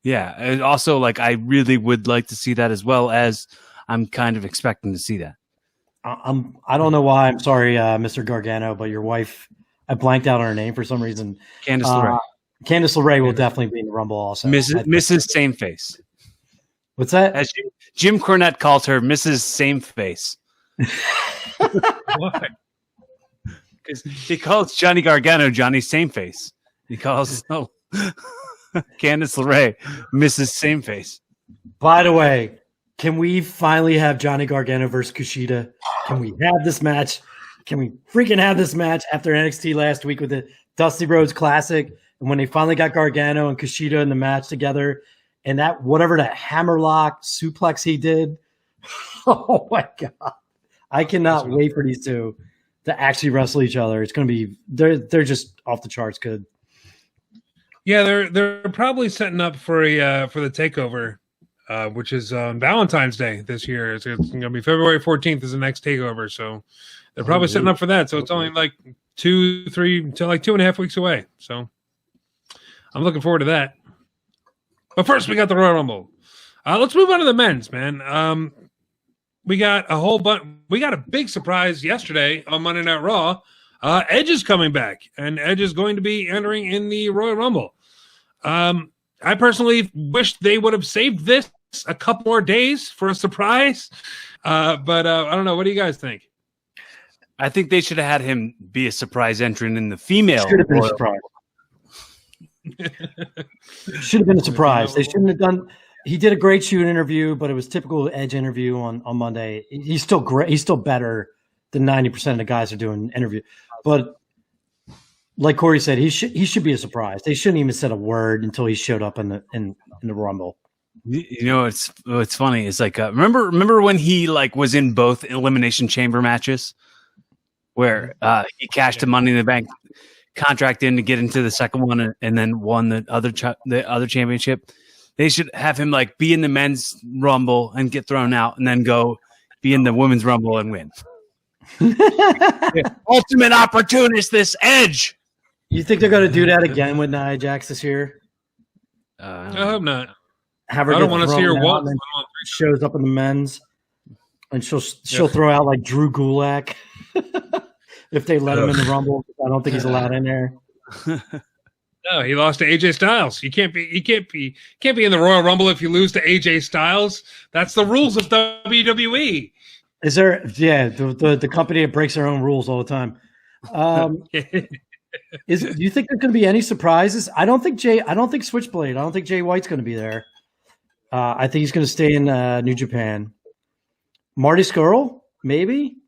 yeah, and also like I really would like to see that as well as I'm kind of expecting to see that. I don't know why. I'm sorry, Mr. Gargano, but your wife, I blanked out on her name for some reason. Candice LeRae. Candice LeRae will definitely be in the Rumble also. Mrs. Same Face. What's that? As Jim Cornette called her Mrs. Same Face. Why? Because he calls Johnny Gargano Johnny Same Face. He calls Candice LeRae Mrs. Same Face. By the way, can we finally have Johnny Gargano versus Kushida? Can we have this match? Can we freaking have this match after NXT last week with the Dusty Rhodes Classic? And when they finally got Gargano and Kushida in the match together, and that whatever that hammerlock suplex he did, oh my god! I cannot wait for these two to actually wrestle each other. It's going to be they're just off the charts good. Yeah, they're probably setting up for the takeover, which is on Valentine's Day this year. It's going to be February 14th is the next takeover, so they're probably setting up for that. So it's only like 2.5 weeks away. So I'm looking forward to that. But first, we got the Royal Rumble. Let's move on to the men's, man. We got a whole bunch. We got a big surprise yesterday on Monday Night Raw. Edge is coming back, and Edge is going to be entering in the Royal Rumble. I personally wish they would have saved this a couple more days for a surprise. But I don't know. What do you guys think? I think they should have had him be a surprise entrant in the female. Should have been a surprise. Should have been a surprise. They shouldn't have done. He did a great shoot interview, but it was typical Edge interview on Monday. He's still great. He's still better than 90% of the guys are doing interview. But like Cory said, he should be a surprise. They shouldn't even said a word until he showed up in in the Rumble. You know, it's funny. It's like remember when he like was in both Elimination Chamber matches where he cashed the Money in the Bank contract in to get into the second one and then won the other championship. They should have him like be in the men's Rumble and get thrown out, and then go be in the women's Rumble and win. Ultimate opportunist, this Edge. You think they're going to do that again with Nia Jax this year? I hope not. Have her I don't want to see her walk. Shows up in the men's, and she'll throw out like Drew Gulak if they let him in the Rumble. I don't think he's allowed in there. No, he lost to AJ Styles. You can't be in the Royal Rumble if you lose to AJ Styles. That's the rules of WWE. Is there? Yeah, the company that breaks their own rules all the time. Do you think there's going to be any surprises? I don't think Switchblade. I don't think Jay White's going to be there. I think he's going to stay in New Japan. Marty Scurll, maybe,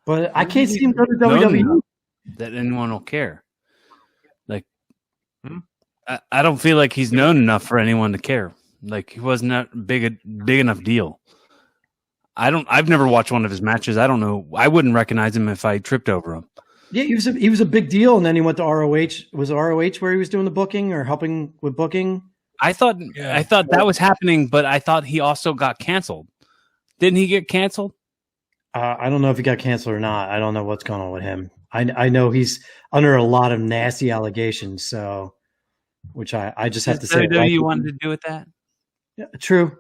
but I can't see him go to WWE. That anyone will care. Like, I don't feel like he's known enough for anyone to care. Like, he wasn't that big enough deal. I've never watched one of his matches. I don't know. I wouldn't recognize him if I tripped over him. Yeah, he was a big deal, and then he went to ROH. Was it ROH where he was doing the booking or helping with booking? I thought that was happening, but I thought he also got canceled. Didn't he get canceled? I don't know if he got canceled or not. I don't know what's going on with him. I know he's under a lot of nasty allegations, so which I just have to say. What you wanted to do with that? Yeah, true.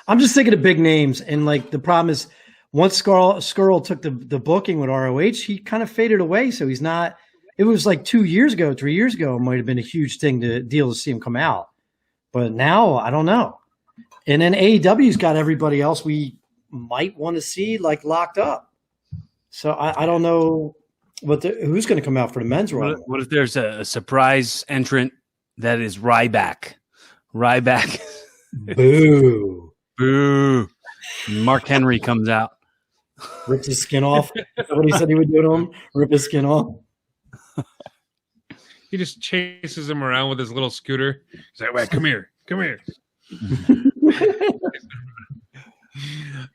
I'm just thinking of big names, and like the problem is, once Scurll took the booking with ROH, he kind of faded away. So he's not. It was like 3 years ago. It might have been a huge thing to see him come out, but now I don't know. And then AEW's got everybody else we might want to see like locked up. So I don't know who's going to come out for the men's Royal. What if there's a surprise entrant that is Ryback? Boo. Mark Henry comes out. Rips his skin off. That's what he said he would do to him. Rip his skin off. He just chases him around with his little scooter. He's like, "Wait, come here."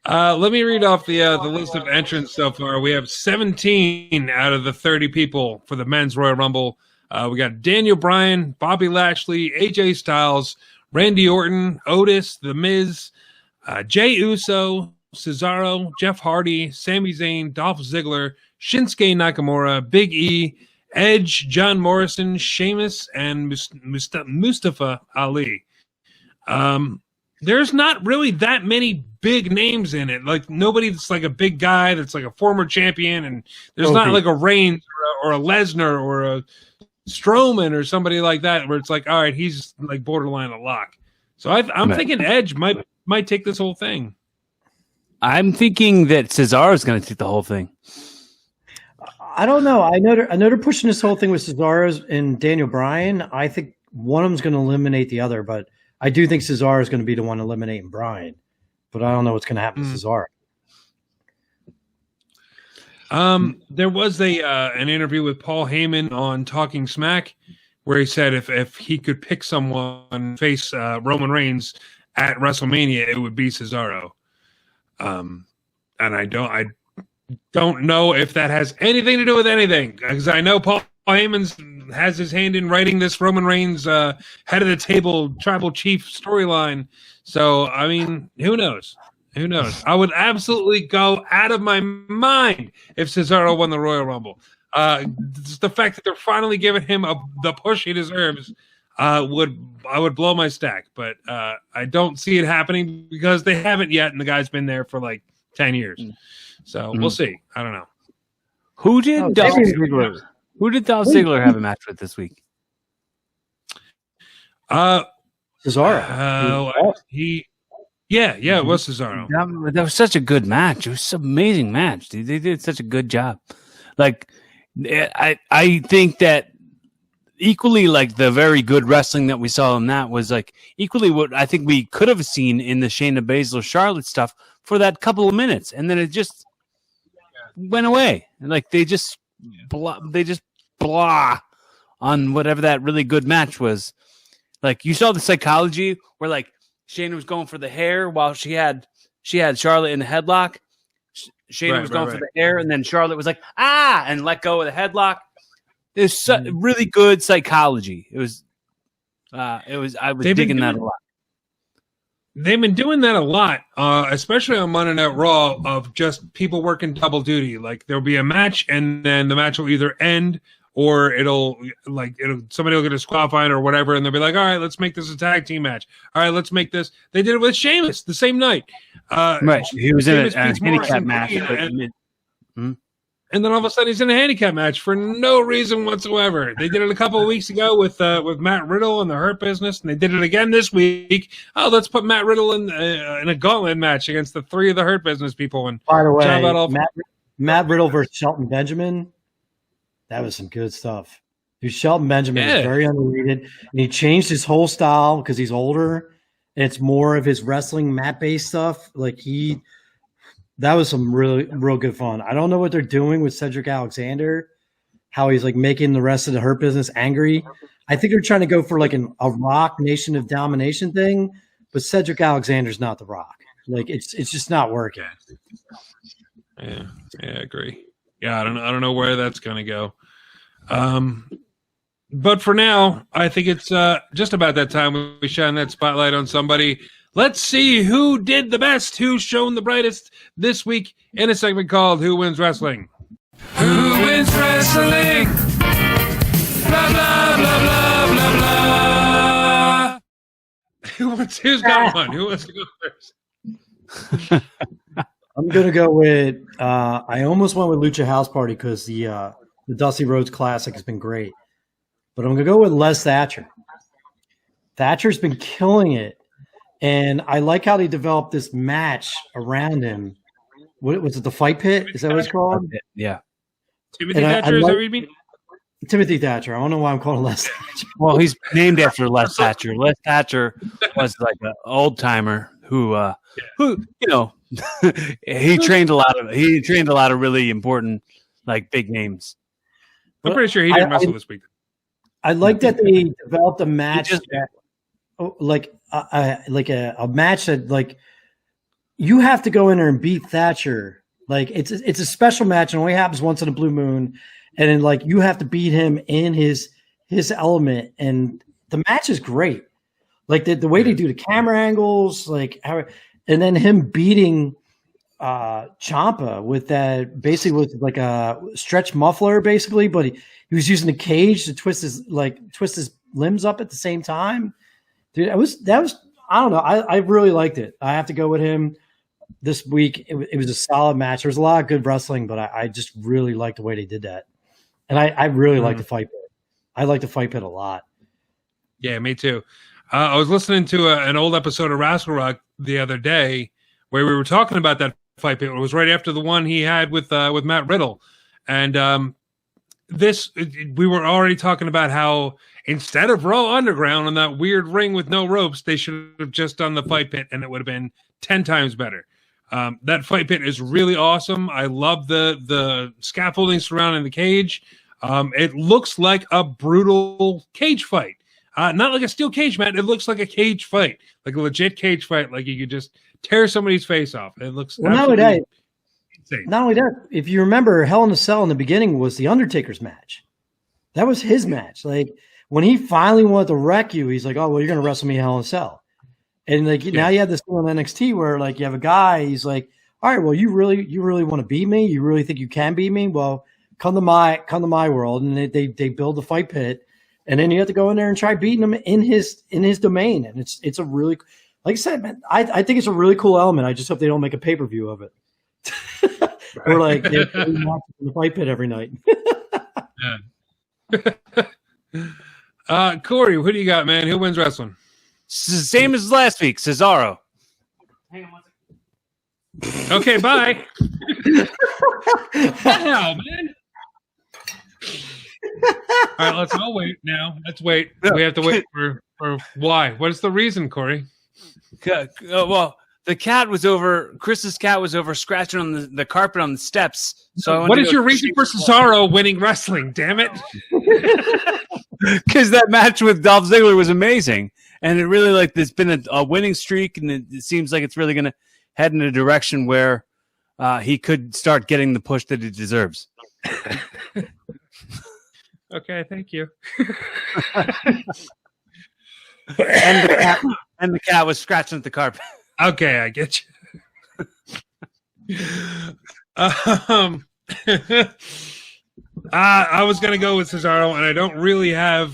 Let me read off the list of entrants so far. We have 17 out of the 30 people for the men's Royal Rumble. We got Daniel Bryan, Bobby Lashley, AJ Styles, Randy Orton, Otis, The Miz, Jey Uso, Cesaro, Jeff Hardy, Sami Zayn, Dolph Ziggler, Shinsuke Nakamura, Big E, Edge, John Morrison, Sheamus, and Mustafa Ali. There's not really that many big names in it. Like, nobody that's like a big guy that's like a former champion, and there's not like a Reigns or a Lesnar or a Strowman or somebody like that where it's like, all right, he's like borderline a lock. So I'm thinking Edge might take this whole thing. I'm thinking that Cesaro is going to take the whole thing. I don't know. I know they're pushing this whole thing with Cesaro and Daniel Bryan. I think one of them's going to eliminate the other, but I do think Cesaro is going to be the one eliminating Bryan. But I don't know what's going to happen to Cesaro. There was an interview with Paul Heyman on Talking Smack where he said if he could pick someone face Roman Reigns at WrestleMania, it would be Cesaro. And I don't know if that has anything to do with anything, because I know Paul Heyman has his hand in writing this Roman Reigns head of the table tribal chief storyline. So, I mean, who knows? I would absolutely go out of my mind if Cesaro won the Royal Rumble. The fact that they're finally giving him the push he deserves I would blow my stack, but I don't see it happening because they haven't yet, and the guy's been there for like 10 years. So we'll see. I don't know. Who did Dolph Ziggler have a match with this week? Cesaro. It was Cesaro. That was such a good match. It was an amazing match, dude. They did such a good job. Like, I think that equally, like, the very good wrestling that we saw in that was like equally what I think we could have seen in the Shayna Baszler Charlotte stuff for that couple of minutes, and then it just went away. Like, they just blah on whatever that really good match was. Like you saw the psychology where like Shayna was going for the hair while she had Charlotte in the headlock. Shayna was going for the hair, and then Charlotte was like, and let go of the headlock. There's really good psychology. I was digging that a lot. They've been doing that a lot, especially on Monday Night Raw, of just people working double duty. Like there'll be a match, and then the match will either end or somebody will get disqualified or whatever, and they'll be like, all right, let's make this a tag team match. All right, let's make this. They did it with Sheamus the same night. Right, he was in a handicap match. And then all of a sudden he's in a handicap match for no reason whatsoever. They did it a couple of weeks ago with Matt Riddle and the Hurt Business, and they did it again this week. Oh, let's put Matt Riddle in a gauntlet match against the 3 of the Hurt Business people. And by the way, Matt Riddle versus Shelton Benjamin, that was some good stuff. Dude, Shelton Benjamin is very underrated, and he changed his whole style because he's older, and it's more of his wrestling mat-based stuff. That was some real good fun. I don't know what they're doing with Cedric Alexander, how he's like making the rest of the Hurt Business angry. I think they're trying to go for like a Rock Nation of Domination thing, but Cedric Alexander's not the Rock. Like it's just not working. Yeah, I agree. Yeah, I don't know where that's going to go. But for now, I think it's just about that time we shine that spotlight on somebody. Let's see who did the best, who's shown the brightest this week in a segment called Who Wins Wrestling? Who wins wrestling? Blah, blah, blah, blah, blah, blah. Who's got one? Who wants to go first? I'm going to go with I almost went with Lucha House Party because the Dusty Rhodes Classic has been great. But I'm going to go with Les Thatcher. Thatcher's been killing it. And I like how they developed this match around him. What was it? The Fight Pit? Is that what it's called? Yeah. Timothy Thatcher, is that what you mean? Timothy Thatcher. I don't know why I'm calling Les Thatcher. Well, he's named after Les Thatcher. Les Thatcher was like an old timer who he trained a lot of really important like big names. I'm pretty sure he didn't wrestle this week. I like that they developed a match like a match that like you have to go in there and beat Thatcher. Like it's a special match and only happens once in a blue moon, and then like you have to beat him in his element, and the match is great. Like the way they do the camera angles, like and then him beating Ciampa with that basically with like a stretch muffler basically, but he was using the cage to twist his limbs up at the same time. Dude, that was I don't know. I really liked it. I have to go with him this week. It was a solid match. There was a lot of good wrestling, but I just really liked the way they did that. And I really like the Fight Pit. I like the Fight Pit a lot. Yeah, me too. I was listening to an old episode of RASSLE the other day where we were talking about that Fight Pit. It was right after the one he had with Matt Riddle. And we were already talking about how instead of Raw Underground on that weird ring with no ropes, they should have just done the Fight Pit, and it would have been 10 times better. That Fight Pit is really awesome. I love the scaffolding surrounding the cage. It looks like a brutal cage fight. Not like a steel cage match. It looks like a cage fight, like a legit cage fight. Like you could just tear somebody's face off. It looks not only that, if you remember, Hell in a Cell in the beginning was the Undertaker's match. That was his match. Like when he finally wanted to wreck you, he's like, "Oh well, you're going to wrestle me Hell in a Cell." And like now you have this thing on NXT where like you have a guy, he's like, "All right, well, you really want to beat me? You really think you can beat me? Well, come to my world." And they build the Fight Pit, and then you have to go in there and try beating him in his domain. And it's a really, like I said, man, I think it's a really cool element. I just hope they don't make a pay-per-view of it. Or like they watch the Fight Pit every night. Cory, who do you got, man? Who wins wrestling? Same as last week, Cesaro. Hang on one second. Okay, bye. What the hell, man? All right, let's all wait now. Let's wait. We have to wait for why? What is the reason, Cory? Well, the cat was over. Chris's cat was over scratching on the carpet on the steps. So what is your reason for Cesaro winning wrestling? Damn it! because that match with Dolph Ziggler was amazing, and it really like there's been a winning streak, and it seems like it's really going to head in a direction where he could start getting the push that he deserves. Okay, thank you. And the cat was scratching at the carpet. Okay, I get you. I was gonna go with Cesaro, and I don't really have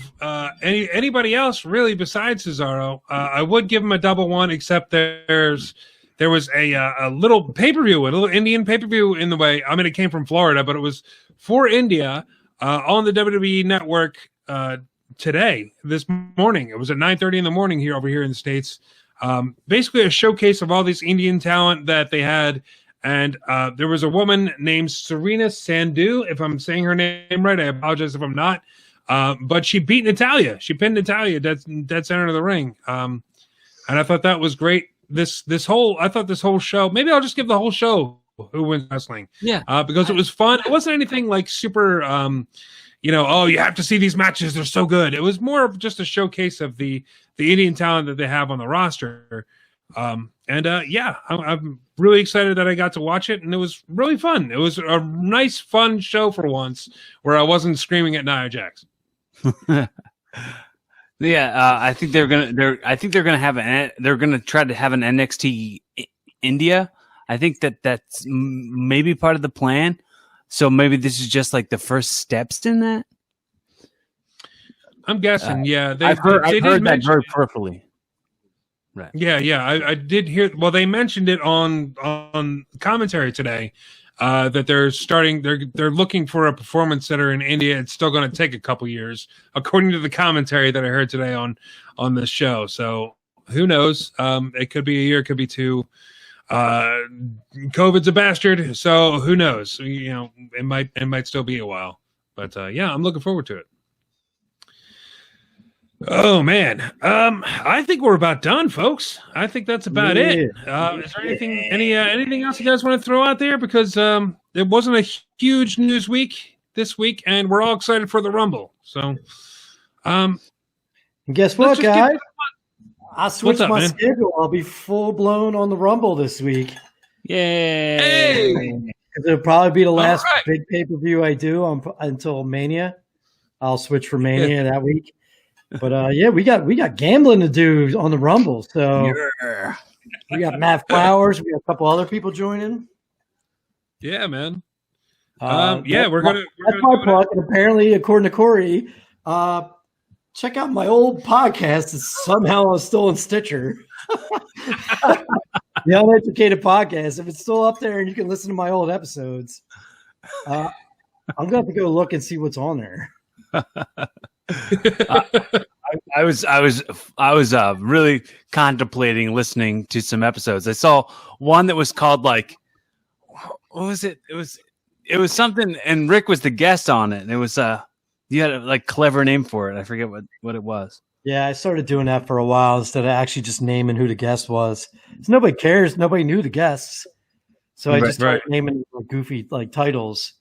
anybody else really besides Cesaro. I would give him a double one, except there was a little pay-per-view, a little Indian pay-per-view in the way. I mean, it came from Florida, but it was for India on the WWE Network this morning. It was at 9:30 in the morning over here in the States. Basically a showcase of all this Indian talent that they had. And there was a woman named Serena Sandhu. If I'm saying her name right, I apologize if I'm not. But she beat Natalya. She pinned Natalya dead center of the ring. And I thought that was great. This whole show, maybe I'll just give the whole show Who Wins Wrestling. Yeah. Because it was fun. It wasn't anything like super, you have to see these matches. They're so good. It was more of just a showcase of the Indian talent that they have on the roster. I'm really excited that I got to watch it, and it was really fun. It was a nice, fun show for once where I wasn't screaming at Nia Jax. I think they're gonna try to have an NXT India. I think that's maybe part of the plan. So maybe this is just like the first steps in that. I'm guessing. I've heard that very peripherally. Right. Yeah. I did hear. Well, they mentioned it on commentary today that they're looking for a performance center in India. It's still going to take a couple years, according to the commentary that I heard today on the show. So who knows? It could be a year, it could be two. COVID's a bastard, so who knows? It might still be a while. But I'm looking forward to it. Oh man, I think we're about done, folks. I think that's about it. Is there anything else you guys want to throw out there? Because it wasn't a huge news week this week, and we're all excited for the Rumble. So, guess what, guys? I switched my schedule. I'll be full blown on the Rumble this week. Yay! Hey! It'll probably be the last big pay per view I do until Mania. I'll switch for Mania that week. But we got gambling to do on the Rumble. So we got Matt Flowers. We got a couple other people joining. Yeah, man. We're gonna. That's my plug. And apparently, according to Cory, check out my old podcast. It's somehow still in Stitcher. The Uneducated Podcast. If it's still up there and you can listen to my old episodes, I'm gonna have to go look and see what's on there. I was really contemplating listening to some episodes. I saw one that was called like, what was it? It was something, and Rick was the guest on it. And it was you had a clever name for it. I forget what it was. Yeah, I started doing that for a while instead of actually just naming who the guest was. So nobody cares. Nobody knew the guests, so I just started naming goofy titles.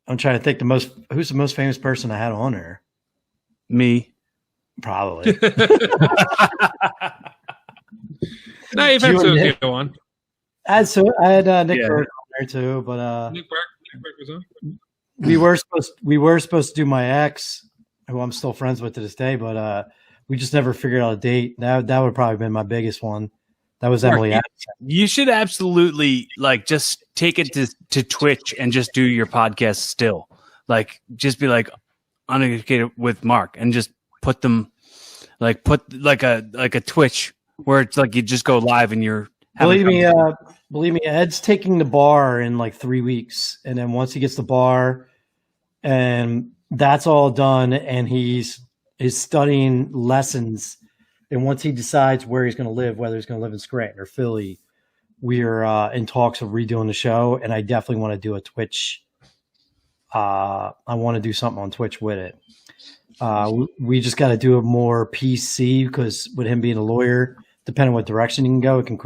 I'm trying to think who's the most famous person I had on there. Me, probably. No, you've had to go on. I had Nick Burke on there too, but Nick Burke was on. We were supposed to do my ex, who I'm still friends with to this day, but we just never figured out a date. That would have probably been my biggest one. That was Emily. You should absolutely just take it to Twitch and just do your podcast still. Just be Uneducated with Mark and just put them put a Twitch where it's you just go live and you're believe me, Ed's taking the bar in 3 weeks, and then once he gets the bar and that's all done, and he's studying lessons. And once he decides where he's going to live, whether he's going to live in Scranton or Philly, we're in talks of redoing the show. And I definitely want to do a Twitch. I want to do something on Twitch with it. We just got to do it more PC because with him being a lawyer, depending on what direction he can go, it can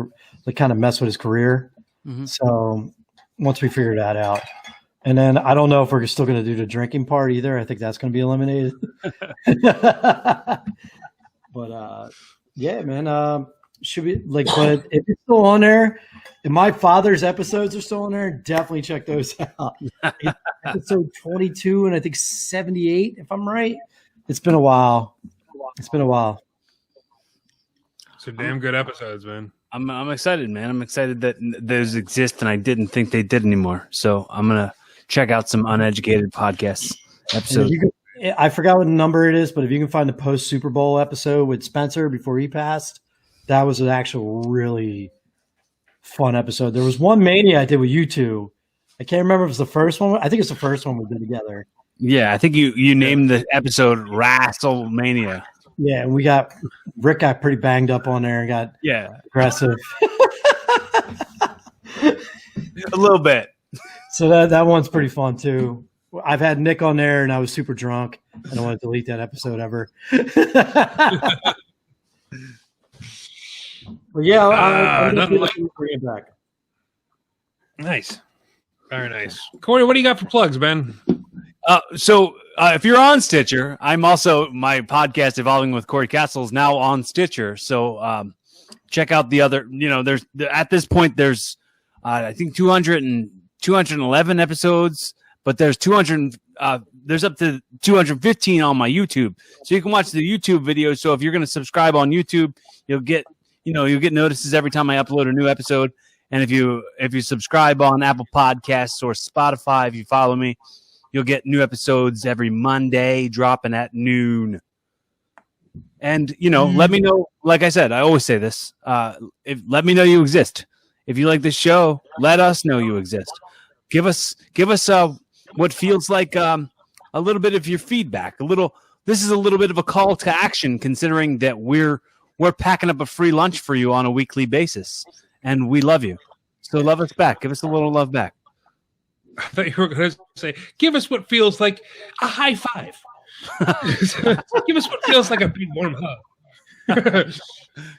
kind of mess with his career. Mm-hmm. So once we figure that out, And then I don't know if we're still going to do the drinking part either. I think that's going to be eliminated. But yeah, man. Should be like, but if it's still on there, if my father's episodes are still on there, definitely check those out. Episode 22 and I think 78, if I'm right. It's been a while. Some damn good episodes, man. I'm excited, man. I'm excited that those exist, and I didn't think they did anymore. So I'm gonna check out some Uneducated podcasts episodes. I forgot what number it is, but if you can find the post Super Bowl episode with Spencer before he passed, that was an actual really fun episode. There was one Mania I did with you two. I can't remember if it was the first one. I think it's the first one we did together. Yeah, I think you named the episode WrestleMania. Yeah, and Rick got pretty banged up on there and got aggressive. A little bit. So that one's pretty fun too. I've had Nick on there and I was super drunk. I don't want to delete that episode ever. But yeah, I'm nothing like bring it back. Nice. Very nice. Cory, what do you got for plugs, Ben? So if you're on Stitcher, I'm also, my podcast Evolving with Cory Castle is now on Stitcher. So check out the other, there's at this point, there's I think 211 episodes, but there's there's up to 215 on my YouTube. So you can watch the YouTube videos. So if you're going to subscribe on YouTube, you'll get notices every time I upload a new episode. And if you subscribe on Apple Podcasts or Spotify, if you follow me, you'll get new episodes every Monday dropping at noon. And, let me know, like I said, I always say this, let me know you exist. If you like this show, let us know you exist. Give us what feels like a little bit of your feedback. This is a little bit of a call to action, considering that we're packing up a free lunch for you on a weekly basis, and we love you. So love us back. Give us a little love back. I thought you were going to say, give us what feels like a high five. Give us what feels like a big warm hug.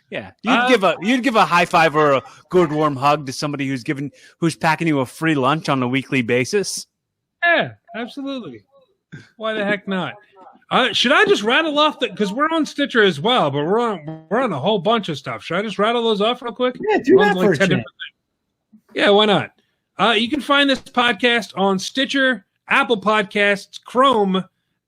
Yeah, you'd give a high five or a good warm hug to somebody who's packing you a free lunch on a weekly basis. Yeah, absolutely. Why the heck not? Should I just rattle off because we're on Stitcher as well, but we're on a whole bunch of stuff. Should I just rattle those off real quick? Yeah, do that for a change. Yeah, why not? You can find this podcast on Stitcher, Apple Podcasts, Chrome,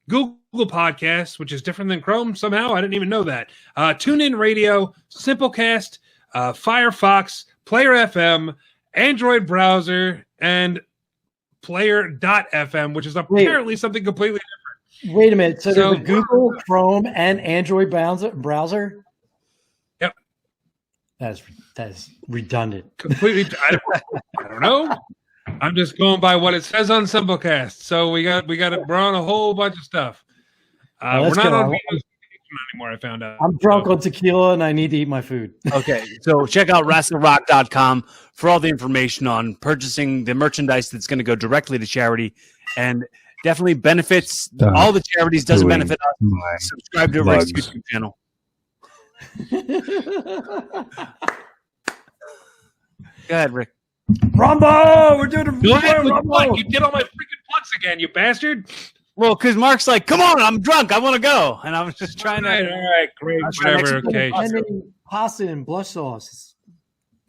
Google Podcasts, which is different than Chrome somehow. I didn't even know that. TuneIn Radio, Simplecast, Firefox, Player FM, Android browser, and Player.fm, which is apparently something completely different. Wait a minute. So there's a Google, Chrome, and Android browser? Yep. That is redundant. Completely. I don't know. I'm just going by what it says on Simplecast. So we're on a whole bunch of stuff. We're not on video anymore, I found out. I'm drunk on tequila and I need to eat my food. Okay, so check out WrestleRock.com for all the information on purchasing the merchandise that's going to go directly to charity and definitely benefits all the charities, doesn't benefit us. Subscribe to Rick's YouTube channel. Go ahead, Rick. Rumble! We're doing a Rumble! You did all my freaking plugs again, you bastard! Well, because Mark's like, come on, I'm drunk, I want to go. And I was just trying to... All right, great, whatever, okay. Pasta and blush sauce.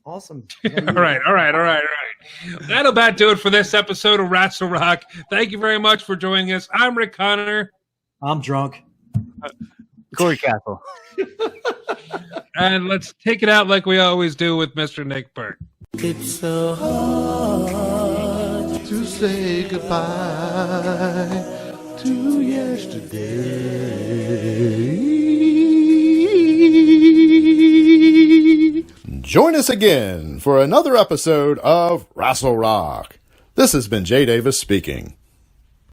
Awesome. All right. That'll about do it for this episode of Wrestle Rock. Thank you very much for joining us. I'm Rick Connor. I'm drunk. Cory Castle. And let's take it out like we always do with Mr. Nick Burke. It's so hard to say goodbye to yesterday. Join us again for another episode of Wrestle Rock. This has been Jay Davis speaking.